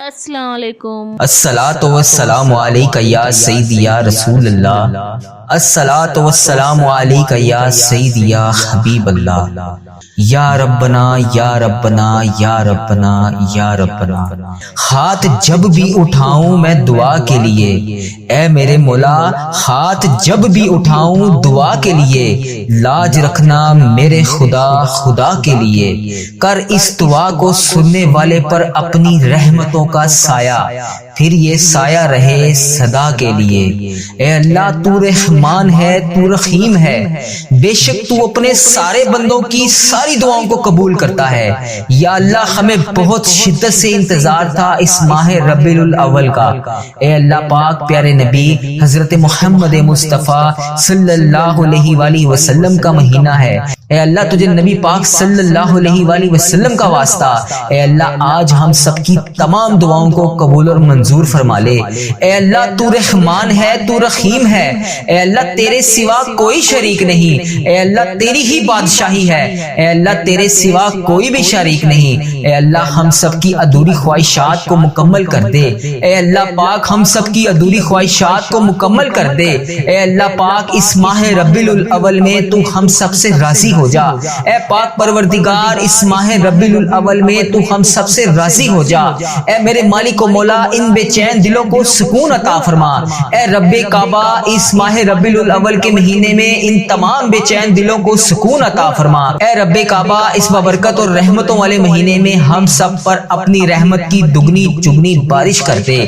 السلام علیکم۔ الصلاۃ والسلام علیک یا سیدی یا رسول اللہ، الصلاۃ والسلام علیک یا سیدی یا حبیب اللہ، یا ربنا یا ربنا یا ربنا یا ربنا۔ ہاتھ جب بھی اٹھاؤں میں دعا کے لیے، اے میرے مولا ہاتھ جب بھی اٹھاؤں دعا کے لیے، لاج رکھنا میرے خدا خدا کے لیے، کر اس دعا کو سننے والے پر اپنی رحمتوں کا سایہ، پھر یہ سایہ رہے صدا کے لیے۔ اے اللہ تو رحمان ہے، تو رحیم ہے، بے شک تو اپنے سارے بندوں کی ساری دعاؤں کو قبول کرتا ہے۔ یا اللہ ہمیں بہت شدت سے انتظار تھا اس ماہ ربیع الاول کا۔ اے اللہ پاک پیارے نبی حضرت محمد مصطفیٰ صلی اللہ علیہ وآلہ وسلم کا مہینہ ہے۔ اے اللہ تجھے نبی پاک صلی اللہ علیہ وآلہ وسلم کا واسطہ، اے اللہ آج ہم سب کی تمام دعاؤں کو قبول اور منظور فرما لے۔ اے اللہ تو رحمان ہے، تو رحیم ہے، اے اللہ تیرے سوا کوئی شریک نہیں، اے اللہ تیری ہی بادشاہی ہے، اے اللہ تیرے سوا کوئی بھی شریک نہیں۔ اے اللہ ہم سب کی ادھوری خواہشات کو مکمل کر دے، اے اللہ پاک ہم سب کی ادھوری خواہشات کو مکمل کر دے۔ اے اللہ پاک اس ماہ ربیع الاول میں تو ہم سب سے راضی ہو جا، اے پاک پروردگار اس ماہ ربیع الاول میں تو ہم سب سے راضی ہو جا۔ اے میرے مالک و مولا ان بے چین دلوں کو سکون عطا فرما۔ اے رب کعبہ اس ماہ ربیع الاول کے مہینے میں ان تمام بے چین دلوں کو سکون عطا فرما۔ اے رب کعبہ اس بابرکت اور رحمتوں والے مہینے میں ہم سب پر اپنی رحمت کی دگنی چگنی بارش کر دے۔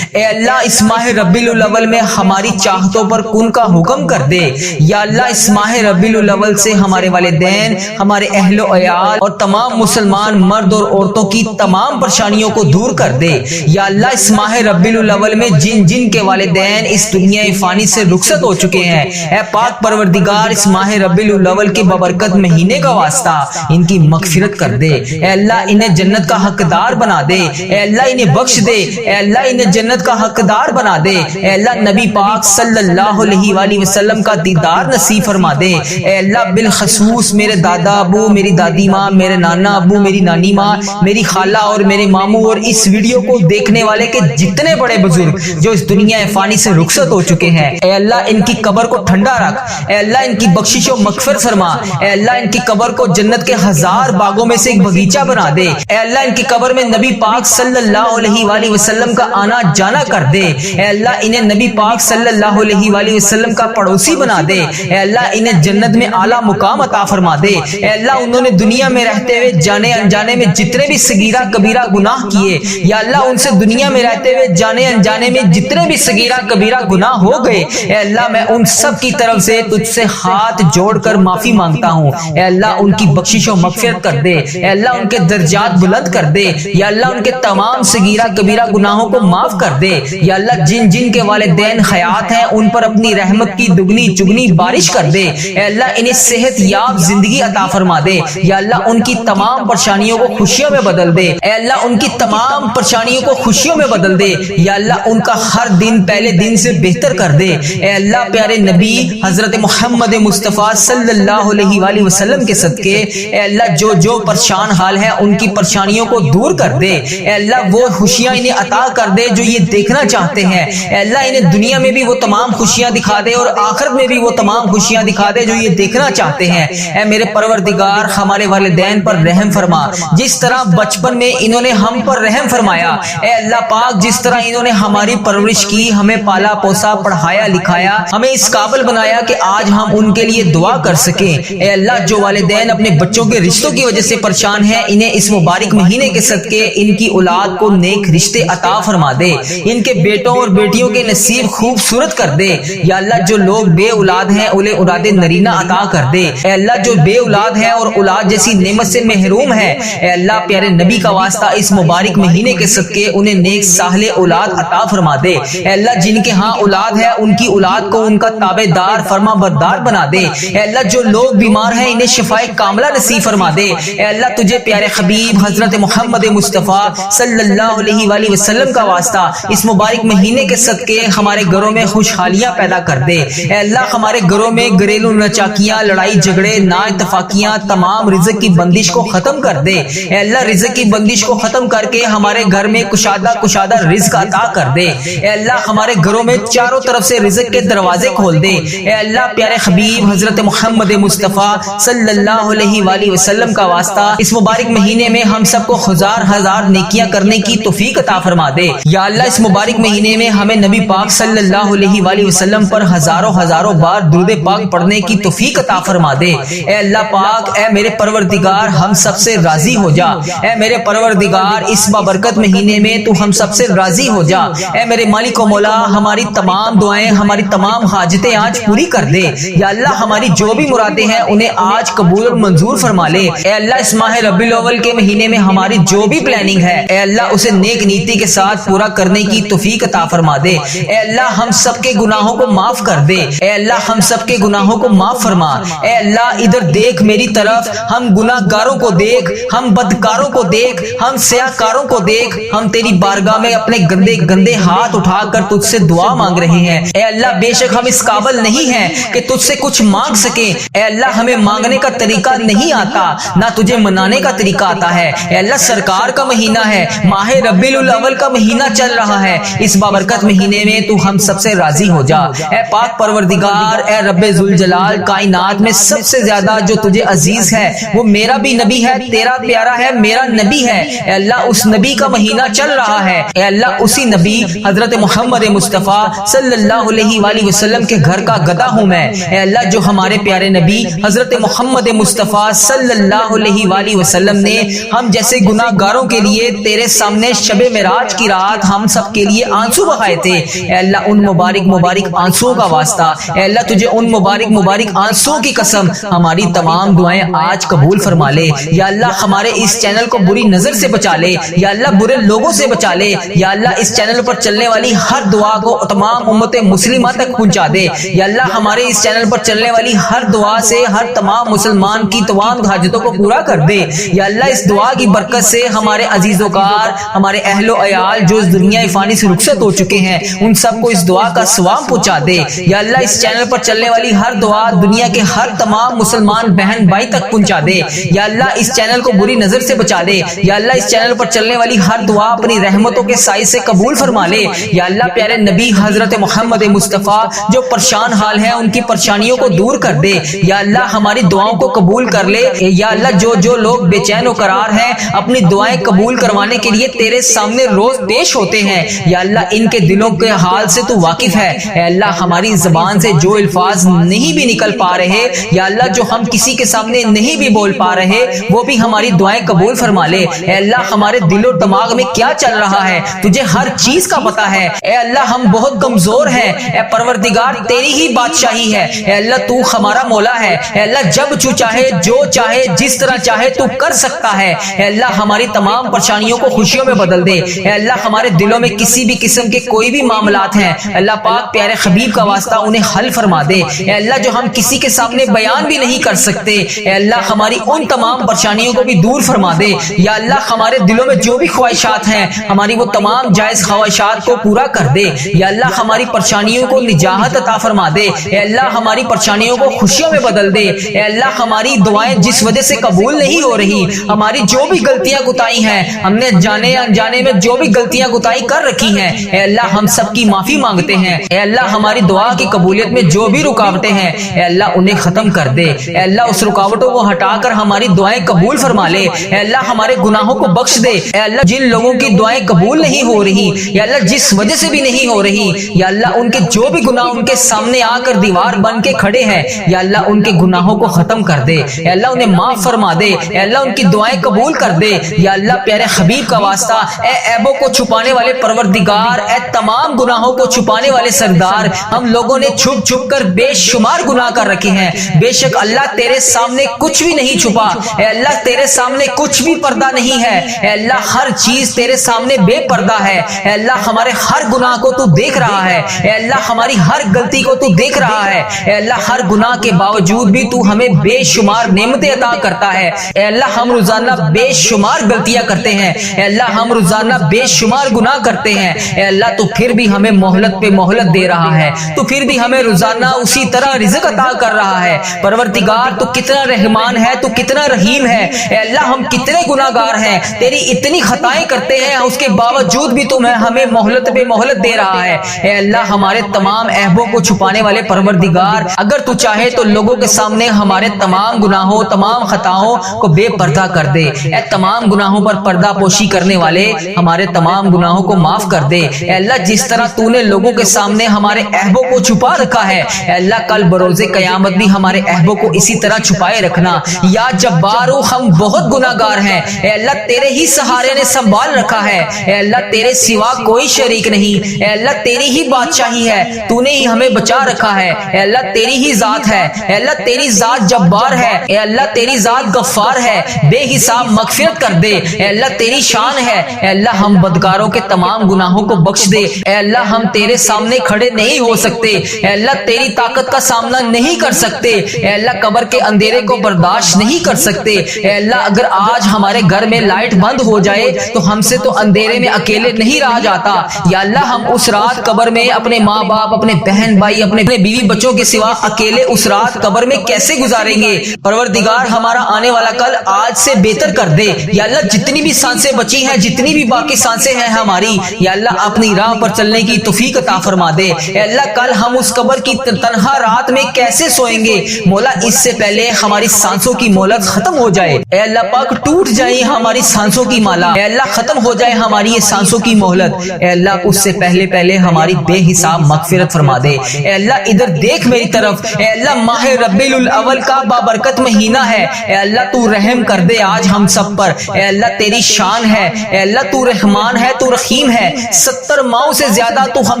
اے اللہ اس ماہ ربیع الاول میں ہماری چاہتوں پر کن کا حکم کر دے۔ یا اللہ اس ماہ ربیع الاول سے ہمارے والدین، ہمارے اہل و عیال اور تمام مسلمان مرد اور عورتوں کی تمام پریشانیوں کو دور کر دے۔ یا اللہ اس ماہ ربیع الاول میں جن جن کے والدین اس دنیا فانی سے رخصت ہو چکے ہیں، اے پاک پروردگار اس ماہ ربیع الاول کے بابرکت مہینے کا واسطہ ان کی مغفرت کر دے۔ اے اللہ انہیں جنت کا حقدار بنا دے، اے اللہ انہیں بخش دے، اے اللہ انہیں جنت کا حقدار بنا دے۔ اے اللہ نبی پاک صلی اللہ علیہ وآلہ وسلم کا دیدار نصیب فرما دے۔ اے اللہ بالخصوص میرے دادا ابو، میری دادی ماں، میرے نانا ابو، میری نانی ماں، میری خالہ اور میرے ماموں اور اس ویڈیو کو دیکھنے والے کے جتنے بڑے بزرگ جو اس دنیا فانی سے رخصت ہو چکے ہیں، اے اللہ ان کی قبر کو ٹھنڈا رکھ، اے اللہ ان کی بخشش و مغفرت فرما۔ اے اللہ ان کی قبر کو جنت کے ہزار باغوں میں سے ایک باغیچہ بنا دے۔ اے اللہ ان کی قبر میں نبی پاک صلی اللہ علیہ وآلہ وسلم کا آنا جانا کر دے۔ اے اللہ انہیں نبی پاک صلی اللہ علیہ وآلہ وسلم کا پڑوسی بنا دے۔ اے اللہ انہیں جنت میں اعلیٰ مقام عطا فرما دے۔ اے اللہ انہوں نے دنیا میں رہتے ہوئے جانے انجانے میں جتنے بھی صغیرہ کبیرہ گناہ کیے، یا اللہ ان سے دنیا میں رہتے ہوئے جانے انجانے میں جتنے بھی صغیرہ کبیرہ گناہ ہو گئے، اے اللہ میں ان سب کی طرف سے تجھ سے ہاتھ جوڑ کر معافی مانگتا ہوں۔ اے اللہ ان کی بخشش و مغفرت کر دے، اے اللہ ان کے درجات بلند کر دے، یا اللہ ان کے تمام صغیرہ کبیرہ گناہوں کو معاف کر دے۔ یا اللہ جن جن کے والدین حیات ہیں ان پر اپنی رحمت کی دگنی چگنی بارش کر دے۔ اے اللہ انہیں صحت یاب زندگی عطا فرما دے۔ یا اللہ ان کی تمام پریشانیوں کو خوشیوں میں بدل دے۔ اے اللہ ان کی تمام پریشانیوں کو خوشیوں میں بدل دے۔ یا اللہ ان کا ہر دن پہلے دن سے بہتر کر دے۔ اے اللہ پیارے نبی حضرت محمد مصطفیٰ صلی اللہ علیہ وآلہ وسلم کے صدقے اے اللہ جو جو پریشان حال ہے ان کی پریشانیوں کو دور کر دے۔ اے اللہ وہ خوشیاں انہیں عطا کر دے جو یہ دیکھنا چاہتے ہیں۔ اے اللہ انہیں دنیا میں بھی وہ تمام خوشیاں دکھا دے اور آخرت میں بھی وہ تمام خوشیاں دکھا دے جو یہ دیکھنا چاہتے ہیں۔ اے میرے پروردگار ہمارے والدین پر رحم فرما، جس طرح بچپن میں انہوں نے ہم پر رحم فرمایا۔ اے اللہ پاک جس طرح انہوں نے ہماری پرورش کی، ہمیں پالا پوسا، پڑھایا لکھایا، ہمیں اس قابل بنایا کہ آج ہم ان کے لیے دعا کر سکیں۔ اے اللہ جو والدین اپنے بچوں کے رشتوں کی وجہ سے پریشان ہیں، انہیں اس مبارک مہینے کے صدقے ان کی اولاد کو نیک رشتے عطا فرما دے، ان کے بیٹوں اور بیٹیوں کے نصیب خوبصورت کر دے۔ یا اللہ جو لوگ بے اولاد ہیں انہیں اولاد نرینہ عطا کر دے۔ اے اللہ جو بے اولاد ہے اور اولاد جیسی نعمت سے محروم ہے، اے اللہ پیارے نبی کا واسطہ اس مبارک مہینے کے صدقے انہیں نیک صالح اولاد عطا فرما دے۔ اے اللہ جن کے ہاں اولاد ہے ان کی اولاد کو ان کا تابع دار فرما بردار بنا دے۔ اے اللہ جو لوگ بیمار ہیں انہیں شفائے کاملہ نصیب فرما دے۔ اے اللہ تجھے پیارے حبیب حضرت محمد مصطفیٰ صلی اللہ علیہ وآلہ وسلم کا واسطہ اس مبارک مہینے کے صدقے ہمارے گھروں میں خوشحالیاں پیدا کر دے۔ اے اللہ ہمارے گھروں میں گھریلو نچاکیاں، لڑائی جھگڑے، نا اتفاقیاں تمام رزق کی بندش کو ختم کر دے۔ اے اللہ رزق کی بندش کو ختم کر کے ہمارے گھر میں کشادہ رزق عطا کر دے۔ اے اللہ ہمارے گھروں میں چاروں طرف سے رزق کے دروازے کھول دے۔ اے اللہ پیارے حبیب حضرت محمد مصطفیٰ صلی اللہ علیہ وآلہ وسلم کا واسطہ اس مبارک مہینے میں ہم سب کو ہزار نیکیاں کرنے کی توفیق عطا فرما دے۔ یا اللہ اس مبارک مہینے میں ہمیں نبی پاک صلی اللہ علیہ وآلہ وسلم پر ہزاروں بار درود پاک پڑھنے کی توفیق عطا فرما دے۔ اے اللہ پاک، اے میرے پروردگار ہم سب سے راضی ہو جا۔ اے میرے پروردگار اس بابرکت مہینے میں تو ہم سب سے راضی ہو جا۔ اے میرے مالک و مولا ہماری تمام دعائیں ہماری تمام حاجتیں آج پوری کر دے۔ یا اللہ ہماری جو بھی مرادیں ہیں انہیں آج قبول اور منظور فرما لے۔ اے اللہ اس ماہ ربیع الاول کے مہینے میں ہماری جو بھی پلاننگ ہے اے اللہ اسے نیک نیتی کے ساتھ پورا کرنے کی توفیق عطا فرما دے۔ اے اللہ ہم سب کے گناہوں کو معاف کر دے۔ اے اللہ ہم سب کے گناہوں کو معاف فرما۔ اے اللہ ادھر دیکھ میری طرف، ہم گناہ گاروں کو دیکھ، ہم بدکاروں کو دیکھ، ہم سیاہکاروں کو دیکھ، ہم تیری بارگاہ میں اپنے گندے ہاتھ اٹھا کر تجھ سے دعا مانگ رہے ہیں۔ اے اللہ بے شک ہم اس قابل نہیں ہیں کہ تجھ سے کچھ مانگ سکیں۔ اے اللہ ہمیں مانگنے کا طریقہ نہیں آتا، نہ تجھے منانے کا طریقہ آتا ہے۔ اے اللہ سرکار کا مہینہ ہے، ماہ ربیع الاول کا مہینہ چل رہا ہے، اس بابرکت مہینے میں تو ہم سب سے راضی ہو جا۔ اے پاک پروردگار، اے رب ذوالجلال، کائنات میں سب سے زیادہ جو تجھے عزیز ہے وہ میرا بھی نبی ہے، تیرا پیارا ہے، میرا نبی ہے۔ اے اللہ اس نبی کا مہینہ چل رہا ہے، اے اللہ اسی نبی حضرت محمد مصطفیٰ صلی اللہ علیہ وآلہ وسلم کے گھر کا گدا ہوں میں۔ اے اللہ جو ہمارے پیارے نبی حضرت محمد مصطفیٰ صلی اللہ علیہ وآلہ وسلم نے ہم جیسے گناہ گاروں کے لیے تیرے سامنے شب معراج کی رات ہم سب کے لیے آنسو بہائے تھے، اے اللہ ان مبارک آنسو کا واسطہ، اے اللہ تجھے ان مبارک آنسو کی قسم ہماری تمام دعائیں آج قبول فرما لے۔ یا اللہ ہمارے اس چینل کو بری نظر سے بچا لے، یا اللہ برے لوگوں سے بچا لے، یا اللہ اس چینل پر چلنے والی ہر دعا کو تمام امت مسلمہ تک پہنچا دے۔ یا اللہ ہمارے اس چینل پر چلنے والی ہر دعا سے ہر تمام مسلمان کی تمام حاجتوں کو پورا کر دے۔ یا اللہ اس دعا کی برکت سے ہمارے عزیز و کار، ہمارے اہل و عیال جو اس دنیا فانی سے رخصت ہو چکے ہیں ان سب کو اس دعا کا ثواب پہنچا دے۔ یا اللہ اس چینل پر چلنے والی ہر دعا دنیا کے ہر تمام مسلمان بہن بھائی تک پہنچا دے۔ یا اللہ اس چینل کو بری نظر سے بچا دے۔ یا اللہ اس چینل پر چلنے والی ہر دعا اپنی رحمتوں کے سائے سے قبول فرما لے۔ یا اللہ پیارے نبی حضرت محمد مصطفیٰ جو پریشان حال ہیں ان کی پریشانیوں کو دور کر دے۔ یا اللہ ہماری دعاؤں کو قبول کر لے۔ یا اللہ جو لوگ بے چین و قرار ہیں اپنی دعائیں قبول کروانے کے لیے تیرے سامنے روز پیش ہوتے ہیں، یا اللہ ان کے دلوں کے حال سے تو واقف ہے۔ اے اللہ ہماری زبان سے جو الفاظ نہیں بھی نکل پا رہے، یا اللہ جو ہم کسی کے سامنے نہیں بھی بول پا رہے وہ بھی ہماری دعائیں قبول فرما لے۔ اے اللہ ہمارے دل و دماغ میں کیا چل رہا ہے تجھے ہر چیز کا پتہ ہے۔ اے اللہ ہم بہت کمزور ہیں، اے پروردگار تیری ہی بادشاہی ہے۔ اے اللہ تو ہمارا مولا ہے، اے اللہ جب چاہے جو چاہے جس طرح چاہے تو کر سکتا ہے۔ اے اللہ ہماری تمام پریشانیوں کو خوشیوں میں بدل دے۔ اے اللہ ہمارے دلوں میں کسی بھی قسم کے کوئی بھی معاملات ہیں اللہ پاک پیارے حبیب کا واسطہ انہیں حل فرما دے۔ اے اللہ جو ہم کسی کے سامنے بیان بھی نہیں کر سکتے اے اللہ ہماری ان تمام پریشانیوں کو بھی دور فرما دے۔ یا اللہ ہمارے دلوں میں جو بھی خواہشات ہیں ہماری وہ تمام جائز خواہشات کو پورا کر دے۔ یا اللہ ہماری پریشانیوں کو نجات عطا فرما دے۔ اے اللہ ہماری پریشانیوں کو خوشیوں میں بدل دے۔ اے اللہ ہماری دعائیں جس وجہ سے قبول نہیں ہو رہی، ہماری جو بھی غلطیاں کوتاہی ہیں، ہم نے جانے انجانے میں جو بھی غلطیاں کوتاہی کر رکھی ہیں اے اللہ ہم سب کی معافی مانگتے ہیں۔ اے اللہ ہماری دعا کی قبولیت میں جو بھی رکاوٹیں ہیں اے اللہ انہیں ختم کر دے۔ اے اللہ اس رکاوٹوں کو ہٹا کر ہماری دعائیں قبول فرما لے۔ اے اللہ ہمارے گناہوں کو بخش دے۔ اے اللہ جن لوگوں کی دعائیں قبول نہیں ہو رہی یا اللہ جس وجہ سے بھی نہیں ہو رہی یا اللہ ان کے جو بھی گناہ ان کے سامنے آ کر دیوار بن کے کھڑے ہیں یا اللہ ان کے گناہوں کو ختم کر دے۔ اے اللہ انہیں معاف فرما دے۔ اے اللہ ان کی دعائیں قبول کر دے۔ یا اللہ پیارے حبیب کا واسطہ اے عیبوں کو چھپانے والے پروردگار، اے تمام گناہوں کو چھپانے والے سردار، ہم لوگوں نے چھپ چھپ کر بے شمار گناہ کر رکھے ہیں۔ بے شک اللہ تیرے سامنے کچھ بھی نہیں چھپا، اے اللہ تیرے سامنے کچھ بھی پردہ نہیں ہے۔ اے اللہ ہر چیز تیرے سامنے بے پردہ ہے۔ اے اللہ ہمارے ہر گناہ کو تو دیکھ رہا ہے۔ اے اللہ ہماری ہر غلطی کو تو دیکھ رہا ہے۔ اے اللہ ہر گناہ کے باوجود بھی تو ہمیں بے شمار نعمتیں عطا کرتا ہے۔ اے اللہ ہم روزانہ بے شمار غلطیاں کرتے ہیں، اے اللہ ہم روزانہ بے شمار گناہ کرتے ہیں، اے اللہ تو پھر بھی ہمیں مہلت پہ مہلت دے رہا ہے، تو پھر بھی ہمیں روزانہ اسی طرح رزق عطا کر رہا ہے۔ پروردگار پروردگار تو کتنا رحمان ہے، تو کتنا رحیم ہے۔ اے اللہ ہم کتنے گناہگار ہیں، تیری اتنی خطائیں کرتے ہیں، اس کے باوجود بھی تم ہمیں مہلت پہ مہلت دے رہا ہے۔ اے اللہ ہمارے تمام عیبوں کو چھپانے والے پروردگار، اگر تو چاہے تو لوگوں کے سامنے ہمارے تمام گناہوں، تمام خطاؤں کو بے پردہ کر دے۔ اے تمام گناہوں پر پردہ پوشی کرنے والے، ہمارے تمام گناہوں کو معاف کر دے۔ اے اللہ جس طرح تو نے لوگوں کے سامنے ہمارے عیبوں کو چھپا رکھا ہے، اے اللہ کل بروز قیامت بھی ہمارے عیبوں کو اسی طرح چھپائے رکھنا۔ یا جبارو ہم بہت گناہگار ہیں، اے اللہ تیرے ہی سہارے نے سنبھال رکھا ہے۔ اے اللہ تیرے سوا کوئی شریک نہیں، اے اللہ تیری ہی بادشاہی ہے، تو نے ہی ہمیں بچا رکھا ہے۔ اے اللہ تیری ہی ذات ہے، اے اللہ تیری ذات جبار ہے، اے اللہ تیری ذات غفار ہے، بے حساب مغفرت کر دے۔ اے اللہ تیری شان ہے، اے اللہ ہم بدکاروں کے تمام گناہوں کو بخش دے۔ اے اللہ ہم تیرے سامنے کھڑے نہیں ہو سکتے، اے اللہ تیری طاقت کا سامنا نہیں کر سکتے، اے اللہ قبر کے اندھیرے کو برداشت نہیں کر سکتے۔ اے اللہ اگر آج ہمارے گھر میں لائٹ بند ہو جائے تو ہم سے تو اندھیرے میں اکیلے نہیں رہا جاتا۔ یا اللہ ہم اس رات قبر میں اپنے ماں باپ، اپنے بہن بھائی، اپنے بیوی بچوں کے سوا اکیلے اس رات قبر میں کیسے گزاریں گے؟ پروردگار ہمارا آنے والا کل آج سے بہتر کر دے۔ یا اللہ جتنی بھی سانسیں بچی ہیں، جتنی بھی باقی سانسیں ہیں ہماری، یا اللہ اپنی راہ پر چلنے کی توفیق عطا فرما دے۔ اے اللہ کل ہم اس قبر کی تنہا رات میں کیسے سوئیں گے؟ مولا اس سے پہلے ہماری سانسوں کی مہلت ختم ہو جائے۔ اے اللہ پاک ٹوٹ جائے ہماری سانسوں کی مالا، اے اللہ ختم ہو جائے ہماری یہ سانسوں کی مہلت۔ اے اللہ اس سے پہلے ہماری بے حساب مغفرت فرما دے۔ اے اللہ ادھر دیکھ میری طرف، اے اللہ ماہ ربیع الاول کا بابرکت مہینہ ہے، اے اللہ تو رحم کر دے آج ہم سب پر۔ اے اللہ تیری شان ہے، اے اللہ تو رحمان ہے، تو رحیم ہے، 70 ماؤں سے زیادہ تو ہم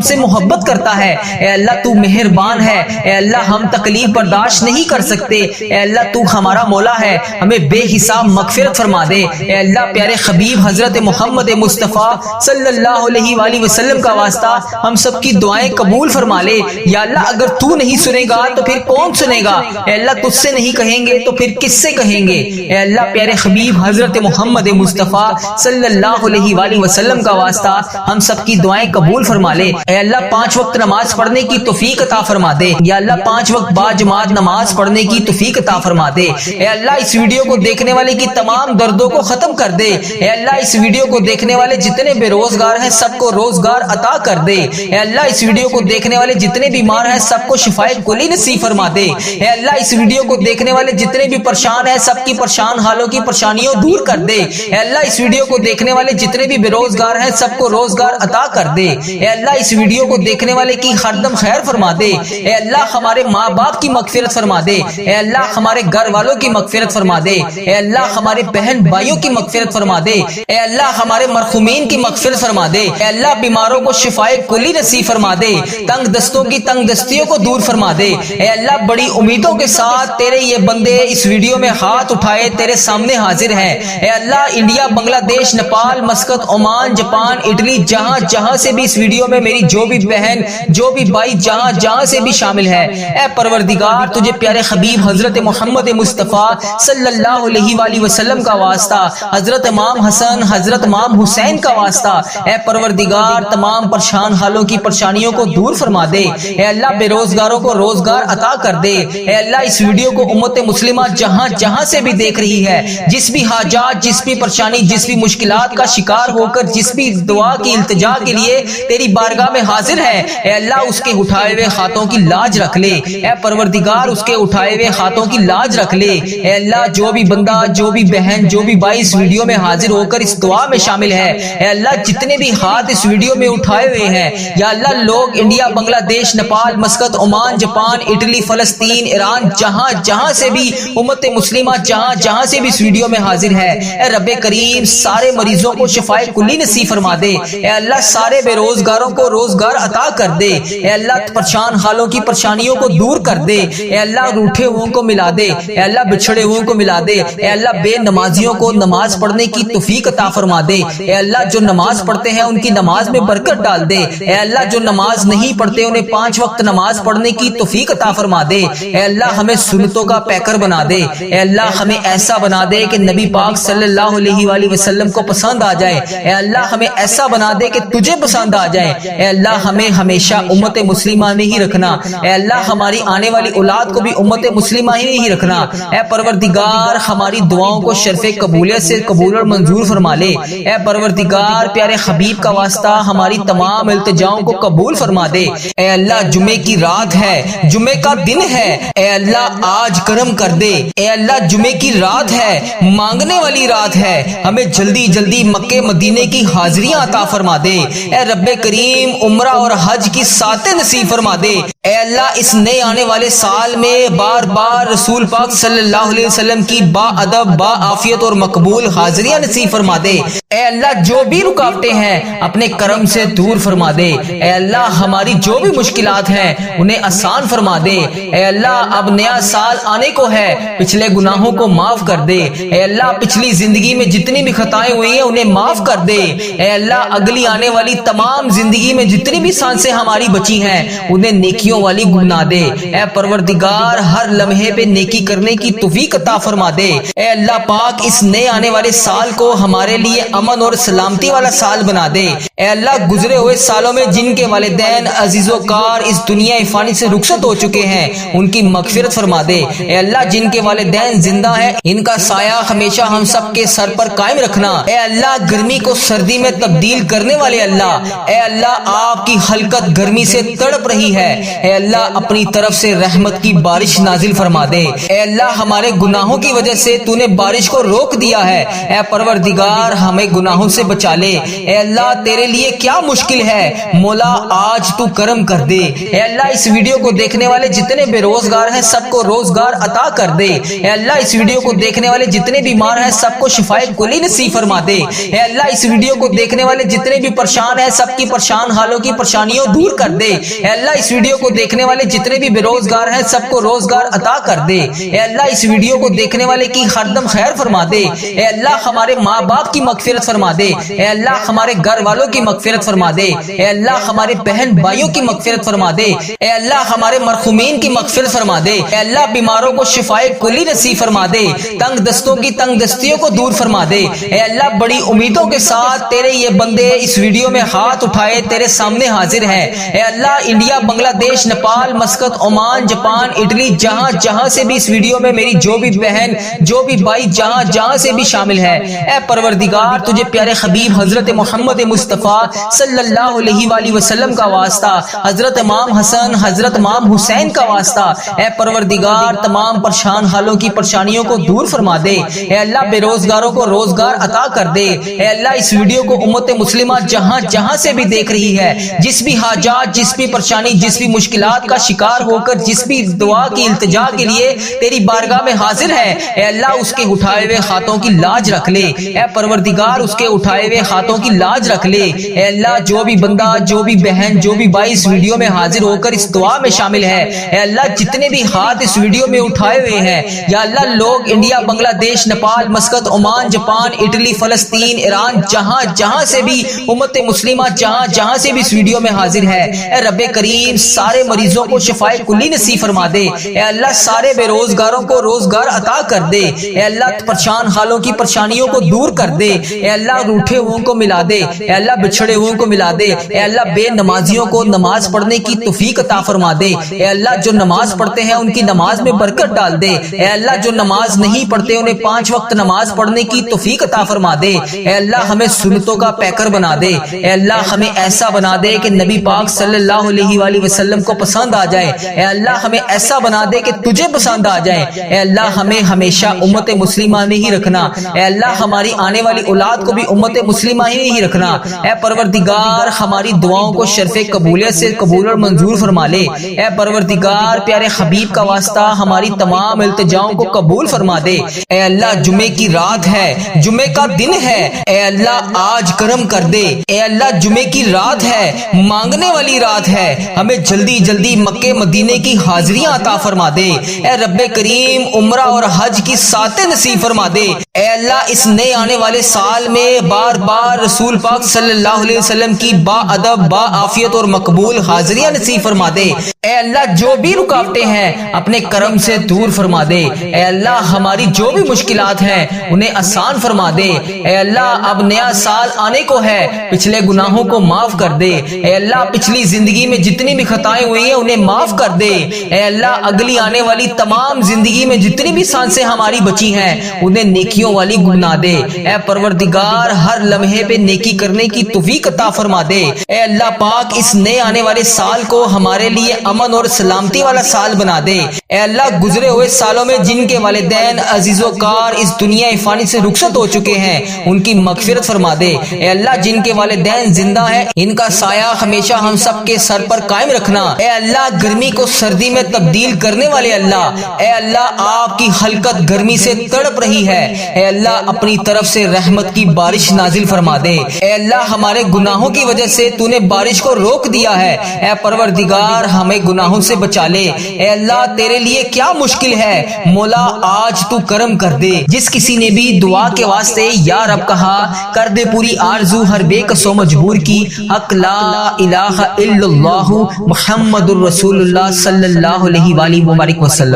سے محبت کرتا ہے۔ اے اللہ تو مہربان ہے، اے اللہ ہم تکلیف برداشت نہیں کر سکتے، اے اللہ تو ہمارا مولا ہے، ہمیں بے حساب مغفرت فرما دے۔ اے اللہ پیارے حبیب حضرت محمد مصطفیٰ صلی اللہ علیہ وآلہ وسلم کا واسطہ ہم سب کی دعائیں قبول فرما لے۔ یا اللہ اگر تو نہیں سنے گا تو پھر کون سنے گا؟ اے اللہ تجھ سے نہیں کہیں گے تو پھر کس سے کہیں گے؟ اے اللہ پیارے حبیب حضرت محمد مصطفیٰ صلی اللہ علیہ وآلہ وسلم کا واسطہ ہم سب کی دعائیں قبول فرما لے۔ اے اللہ 5 وقت نماز پڑھنے کی توفیق عطا فرما دے۔ یا اللہ 5 وقت با جماعت نماز پڑھنے کی توفیق عطا فرما دے۔ اے اللہ اس ویڈیو کو دیکھنے والے کی تمام دردوں کو ختم کر دے۔ اے اللہ اس ویڈیو کو دیکھنے والے جتنے بے روزگار ہیں سب کو روزگار عطا کر دے۔ اے اللہ اس ویڈیو کو دیکھنے والے جتنے بیمار ہیں سب کو شفائے کلی نصیب فرما دے۔ اے اللہ اس ویڈیو کو دیکھنے والے جتنے بھی پریشان ہیں سب کی پریشان حالوں کی پریشانیوں دور کر دے۔ اے اللہ اس ویڈیو کو دیکھنے والے جتنے بھی بے روزگار ہیں سب کو روزگار عطا کر دے۔ اے اللہ اس ویڈیو کو دیکھنے والے کی ہر دم خیر فرما دے۔ اے اللہ ہمارے ماں باپ کی مغفرت فرما دے۔ اے اللہ ہمارے گھر والوں کی مغفرت فرما دے۔ اے اللہ ہمارے بہن بھائیوں کی مغفرت فرما دے۔ اے اللہ ہمارے مرحومین کی مغفرت فرما دے۔ اے اللہ بیماروں کو شفائے کلی نصیب فرما دے۔ تنگ دستوں کی تنگ دستیوں کو دور فرما دے۔ اے اللہ بڑی امیدوں کے ساتھ تیرے یہ بندے اس ویڈیو میں ہاتھ اٹھائے تیرے سامنے حاضر ہیں۔ اے اللہ انڈیا، بنگلہ دیش، Nepal, Muscat, Oman, Japan, Italy, جہاں سے بھی اس ویڈیو میں میری جو بھی بہن، جو بھی بھائی جہاں سے بھی شامل ہے، اے پروردگار تجھے پیارے حبیب حضرت محمد مصطفیٰ صلی اللہ علیہ وآلہ وسلم کا واسطہ، حضرت امام حسن، حضرت امام حسین کا واسطہ، اے پروردگار تمام پریشان حالوں کی پریشانیوں کو دور فرما دے۔ اے اللہ بے روزگاروں کو روزگار عطا کر دے۔ اے اللہ اس ویڈیو کو امت مسلمہ جہاں سے بھی دیکھ رہی ہے، جس بھی حاجات، جس بھی پریشانی، جس بھی مشکلات کا شکار ہو کر جس بھی دعا کی التجا کے لیے تیری بارگاہ میں حاضر ہے، اے اللہ اس کے اٹھائے ہوئے ہاتھوں کی لاج رکھ لے۔ اے پروردگار اس کے اٹھائے ہوئے ہاتھوں کی لاج رکھ لے۔ اے اللہ جو بھی بندہ، جو بھی بہن، جو بھی بھائی اس ویڈیو میں حاضر ہو کر اس دعا میں شامل ہے، اے اللہ جتنے بھی ہاتھ اس ویڈیو میں اٹھائے ہوئے ہیں، یا اللہ لوگ انڈیا، بنگلہ دیش، Nepal, Muscat, Oman, Japan, Italy, فلسطین، ایران، جہاں سے بھی امت مسلمہ جہاں سے بھی اس ویڈیو میں حاضر ہے، اے رب کریم سارے مریضوں کو شفائے کلی نصیب فرما دے۔ اے اللہ سارے بے روزگاروں کو روزگار عطا کر دے۔ اے اللہ پریشان حالوں کی پریشانیوں کو دور کر دے۔ اے اللہ روٹھے ہوئوں کو ملا دے۔ اے اللہ بچھڑے ہوئوں کو ملا دے۔ اے اللہ بے نمازیوں کو نماز پڑھنے کی توفیق عطا فرما دے۔ اے اللہ جو نماز پڑھتے ہیں ان کی نماز میں برکت ڈال دے۔ اے اللہ جو نماز نہیں پڑھتے انہیں 5 وقت نماز پڑھنے کی توفیق عطا فرما دے۔ اے اللہ ہمیں سنتوں کا پیکر بنا دے۔ اے اللہ ہمیں ایسا بنا دے کہ نبی پاک صلی اللہ علیہ وآلہ وسلم کو پسند آ جائے۔ اے اللہ ہمیں ایسا بنا دے کہ تجھے پسند آ جائے۔ اے اللہ ہمیں ہمیشہ امت مسلمہ میں ہی رکھنا۔ اے اللہ ہماری آنے والی اولاد کو بھی امت امت مسلمہ ہی رکھنا۔ اے پروردگار ہماری دعاؤں کو شرف قبولیت سے قبول اور منظور فرما لے۔ اے پروردگار پیارے حبیب کا واسطہ ہماری تمام التجاؤں کو قبول فرما دے۔ اے اللہ جمعے کی رات ہے، جمعے کا دن ہے، اے اللہ آج کرم کر دے۔ اے اللہ جمعے کی رات ہے، مانگنے والی رات ہے، ہمیں جلدی جلدی مکے مدینے کی حاضریاں عطا فرما دے۔ اے رب کریم عمرہ اور حج کی ساتیں نصیب فرما دے۔ اے اللہ اس نئے آنے والے سال میں بار بار رسول پاک صلی اللہ علیہ وسلم کی با ادب با عافیت اور مقبول حاضریاں نصیب فرما دے۔ اے اللہ جو بھی رکاوٹیں ہیں اپنے کرم سے دور فرما دے۔ اے اللہ ہماری جو بھی مشکلات ہیں انہیں آسان فرما دے۔ اے اللہ اب نیا سال آنے کو ہے، پچھلے گناہوں کو معاف کر دے۔ اے اللہ پچھلی زندگی میں جتنی بھی خطائیں ہوئی ہیں انہیں معاف کر دے۔ اے اللہ اگلی آنے والی تمام زندگی میں جتنی بھی سانسیں ہماری بچی ہیں انہیں نیکیوں والی بنا دے۔ اے پروردگار ہر لمحے پہ نیکی کرنے کی توفیق عطا فرما دے۔ اے اللہ پاک اس نئے آنے والے سال کو ہمارے لیے امن اور سلامتی والا سال بنا دے۔ اے اللہ گزرے ہوئے سالوں میں جن کے والدین عزیز و کار اس دنیا فانی سے رخصت ہو چکے ہیں ان کی مغفرت فرما دے۔ اے اللہ جن کے والدین زندہ ہیں ان کا سایہ ہمیشہ ہم سب کے سر پر قائم رکھنا۔ اے اللہ گرمی کو سردی میں تبدیل کرنے والے اللہ، اے اللہ آپ کی خلقت گرمی سے تڑپ رہی ہے، اے اللہ اپنی طرف سے رحمت کی بارش نازل فرما دے۔ اے اللہ ہمارے گناہوں کی وجہ سے تو نے بارش کو روک دیا ہے، اے پروردگار ہمیں گناہوں سے بچا لے۔ اے اللہ تیرے لیے کیا مشکل ہے، مولا آج تو کرم کر دے۔ اے اللہ اس ویڈیو کو دیکھنے والے جتنے بے روزگار ہیں سب کو روزگار عطا کر دے۔ اے اللہ اس ویڈیو کو دیکھنے والے جتنے بیمار ہیں سب کو شفائے کلی نصیب فرما دے۔ اے اللہ اس ویڈیو کو دیکھنے والے جتنے بھی پریشان ہیں سب کی پریشان حالوں کی پریشانیوں دور کر دے۔ اے اللہ اس ویڈیو کو دیکھنے والے جتنے بھی بے روزگار ہیں سب کو روزگار عطا کر دے۔ اے اللہ اس ویڈیو کو دیکھنے والے کی ہر دم خیر فرما دے۔ اے اللہ ہمارے ماں باپ کی مغفرت فرما دے۔ اے اللہ ہمارے گھر والوں کی مغفرت فرما دے۔ اے اللہ ہمارے بہن بھائیوں کی مغفرت فرما دے۔ اے اللہ ہمارے مرحومین کی مغفرت فرما دے۔ اے اللہ بیماروں کو شفائے کلی نصیب فرما دے، تنگ دستوں کی تنگ دستیوں کو دور فرما دے۔ اے اللہ بڑی امیدوں کے ساتھ تیرے یہ بندے اس ویڈیو میں ہاتھ اٹھائے تیرے سامنے حاضر ہیں۔ اے اللہ انڈیا، بنگلہ دیش، Nepal, Muscat, Oman, Japan, Italy, جہاں جہاں سے بھی اس ویڈیو میں میری جو بھی بہن جو بھی بھائی جہاں جہاں سے بھی شامل ہے، اے پروردگار تجھے پیارے حبیب حضرت محمد مصطفیٰ صلی اللہ علیہ وآلہ وسلم کا واسطہ، حضرت امام حسن حضرت امام حسین کا واسطہ، اے پروردگار تمام پریشان حالوں کی پریشانیوں کو دور فرما دے۔ اے اللہ بے روزگاروں کو روزگار عطا کر دے۔ اے اللہ اس ویڈیو کو امت مسلمہ جہاں جہاں سے بھی دیکھ رہی ہے، جس بھی حاجات، جس بھی پریشانی، جس بھی مشکلات کا شکار ہو کر جس بھی دعا کی التجا کے لیے تیری بارگاہ میں حاضر ہے، اے اللہ اس کے اٹھائے ہوئے ہاتھوں کی لاج رکھ لے۔ اے پروردگار اس کے اٹھائے ہوئے ہاتھوں کی لاج رکھ لے۔ اے اللہ جو بھی بندہ، جو بھی بہن، جو بھی بھائی اس ویڈیو میں حاضر ہو کر اس دعا میں شامل ہے، اے اللہ جتنے بھی ہاتھ اس ویڈیو میں اٹھائے ہوئے ہیں، یا اللہ لوگ انڈیا، بنگلہ دیش، Nepal, Muscat, Oman, Japan, Italy, فلسطین، ایران، جہاں جہاں سے بھی امت مسلمہ جہاں جہاں سے بھی اس ویڈیو میں حاضر ہے، اے رب کریم سارے مریضوں کو شفائے کلی نصیب فرما دے۔ اے اللہ سارے بے روزگاروں کو روزگار عطا کر دے۔ اے اللہ پریشان حالوں کی پریشانیوں کو دور کر دے۔ اے اللہ روٹھے ہوئوں کو ملا دے۔ اے اللہ بچھڑے ہوئوں کو ملا دے۔ اے اللہ بے نمازیوں کو نماز پڑھنے کی توفیق عطا فرما دے۔ اے اللہ جو نماز پڑھتے ہیں ان کی نماز میں برکت ڈال دے۔ اے اللہ جو نماز نہیں پڑھتے انہیں 5 وقت نماز پڑھنے کی توفیق عطا فرما دے۔ اے اللہ ہمیں سنتوں کا پیکر بنا دے۔ اے اللہ ہمیں ایسا بنا دے کہ نبی پاک صلی اللہ علیہ وآلہ وسلم کو پسند آ جائے۔ اے اللہ ہمیں ایسا بنا دے کہ تجھے پسند آ جائے۔ اے اللہ ہمیں ہمیشہ امت مسلمہ میں ہی رکھنا۔ اے اللہ ہماری آنے والی اولاد کو بھی امت مسلمہ ہی رکھنا۔ اے پروردگار ہماری دعاؤں کو شرف قبولیت سے قبول اور منظور فرما لے۔ اے پروردگار پیارے حبیب کا واسطہ ہماری تمام التجاؤں کو قبول فرما دے۔ اے اللہ جمعے کی رات ہے، جمعے کا دن ہے، اے اللہ آج کرم کر دے۔ اے اللہ جمعے کی رات ہے، مانگنے والی رات ہے، ہمیں جلدی جلدی مکے مدینے کی حاضریاں عطا فرما دے۔ اے رب کریم عمرہ اور حج کی ساتیں نصیب فرما دے۔ اے اللہ اس نئے آنے والے سال میں بار بار رسول پاک صلی اللہ علیہ وسلم کی با ادب با عافیت اور مقبول حاضریاں نصیب فرما دے۔ اے اللہ جو بھی رکاوٹیں ہیں اپنے کرم سے دور فرما دے۔ اے اللہ ہماری جو بھی مشکلات ہیں انہیں آسان فرما دے۔ اے اللہ اب نیا سال آنے کو ہے، پچھلے گناہوں کو معاف کر دے۔ اے اللہ پچھلی زندگی میں جتنی بھی خطائیں ہوئی ہیں انہیں معاف کر دے۔ اے اللہ اگلی اگلی آنے والی تمام زندگی میں جتنی بھی سانسیں ہماری بچی ہیں انہیں نیکیوں والی بنا دے۔ اے پروردگار ہر لمحے پہ نیکی کرنے کی توفیق عطا فرما دے۔ اے اللہ پاک اس نئے آنے والے سال کو ہمارے لیے امن اور سلامتی والا سال بنا دے۔ اے اللہ گزرے ہوئے سالوں میں جن کے والدین عزیز و کار اس دنیا فانی سے رخصت ہو چکے ہیں ان کی مغفرت فرما دے۔ اے اللہ جن کے والدین زندہ ہیں ان کا سایہ ہمیشہ ہم سب کے سر پر قائم رکھنا۔ اے اللہ گرمی کو سردی میں تبدیل کرنے والے اللہ، اے اللہ آپ کی خلقت گرمی سے تڑپ رہی ہے، اے اللہ اپنی طرف سے رحمت کی بارش نازل فرما دے۔ اے اللہ ہمارے گناہوں کی وجہ سے تو نے بارش کو روک دیا ہے، اے پروردگار ہمیں گناہوں سے بچا لے۔ اے اللہ تیرے لیے کیا مشکل ہے، مولا آج تو کرم کر دے۔ جس کسی نے بھی دعا کے واسطے یا رب کہا کر دے پوری آرزو ہر بے کس و مجبور کی۔ حق لا الہ الا اللہ محمد الرسول اللہ صلی اللہ علیہ وآلہ وسلم۔